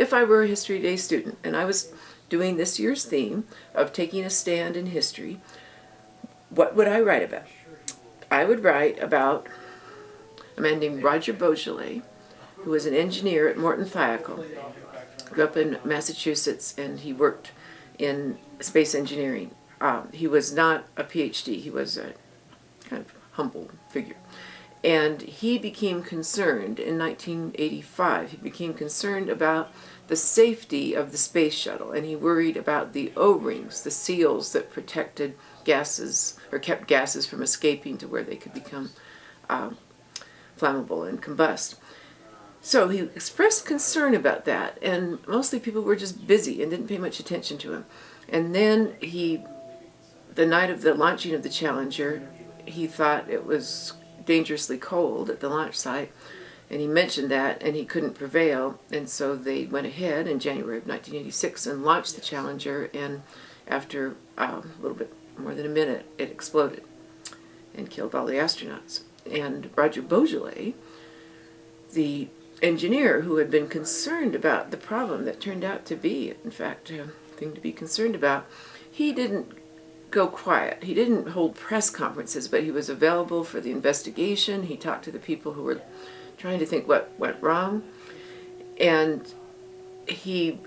if I were a History Day student and I was doing this year's theme of taking a stand in history, what would I write about? I would write about a man named Roger Boisjoly, who was an engineer at Morton Thiokol, grew up in Massachusetts, and he worked in space engineering. He was not a PhD, he was a kind of humble figure. And he became concerned in 1985, he became concerned about the safety of the space shuttle, and he worried about the O-rings, the seals that protected gases, or kept gases from escaping to where they could become flammable and combust. So he expressed concern about that, and mostly people were just busy and didn't pay much attention to him. And then the night of the launching of the Challenger, he thought it was dangerously cold at the launch site, and he mentioned that, and he couldn't prevail, and so they went ahead in January of 1986 and launched the Challenger, and after a little bit more than a minute, it exploded and killed all the astronauts. And Roger Boisjoly, the engineer who had been concerned about the problem that turned out to be, in fact, a thing to be concerned about, he didn't go quiet. He didn't hold press conferences, but he was available for the investigation. He talked to the people who were trying to think what went wrong, and he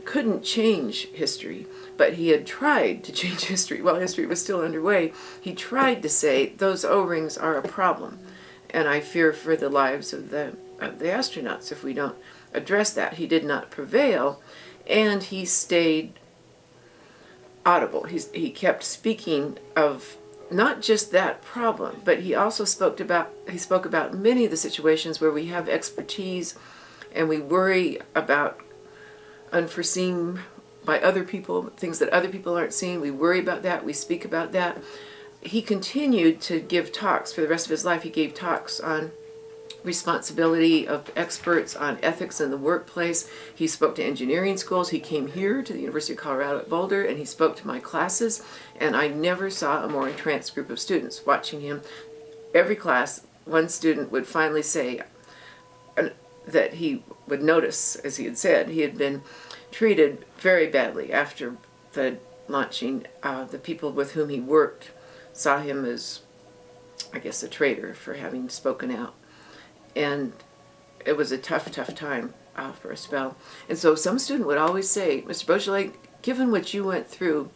couldn't change history, but he had tried to change history while history was still underway. He tried to say, those O-rings are a problem, and I fear for the lives of the astronauts if we don't address that. He did not prevail, and he stayed audible. He kept speaking of not just that problem, but he also spoke about many of the situations where we have expertise and we worry about unforeseen by other people, things that other people aren't seeing. We worry about that. We speak about that. He continued to give talks for the rest of his life. He gave talks on responsibility of experts, on ethics in the workplace. He spoke to engineering schools. He came here to the University of Colorado at Boulder, and he spoke to my classes, and I never saw a more entranced group of students watching him. Every class, one student would finally say that he would notice, as he had said, he had been treated very badly after the launching. The people with whom he worked saw him as, I guess, a traitor for having spoken out. And it was a tough time for a spell. And so some student would always say, Mr. Boisjoly, given what you went through,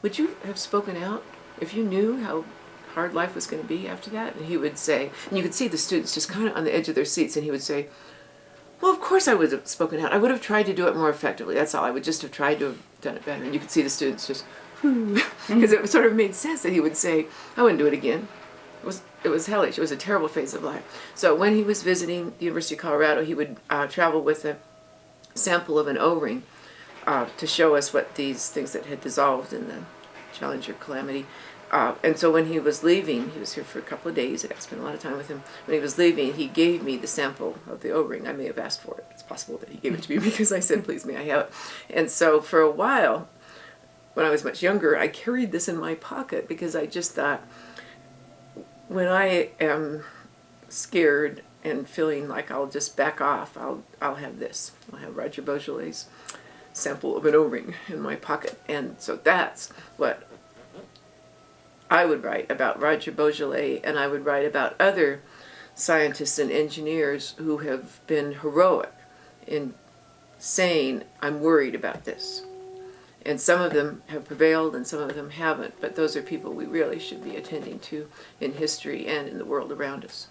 would you have spoken out if you knew how hard life was going to be after that? And he would say, and you could see the students just kind of on the edge of their seats, and he would say, well, of course I would have spoken out. I would have tried to do it more effectively. That's all. I would just have tried to have done it better. And you could see the students just, because it sort of made sense that he would say, I wouldn't do it again. It was hellish. It was a terrible phase of life. So when he was visiting the University of Colorado, he would travel with a sample of an O-ring to show us what these things that had dissolved in the Challenger calamity. And so when he was leaving, he was here for a couple of days. I got to spend a lot of time with him. When he was leaving, he gave me the sample of the O-ring. I may have asked for it. It's possible that he gave it to me because I said, please, may I have it? And so for a while, when I was much younger, I carried this in my pocket because I just thought, when I am scared and feeling like I'll just back off, I'll have this. I'll have Roger Boisjoly's sample of an O-ring in my pocket. And so that's what I would write about Roger Boisjoly, and I would write about other scientists and engineers who have been heroic in saying, I'm worried about this. And some of them have prevailed and some of them haven't, but those are people we really should be attending to in history and in the world around us.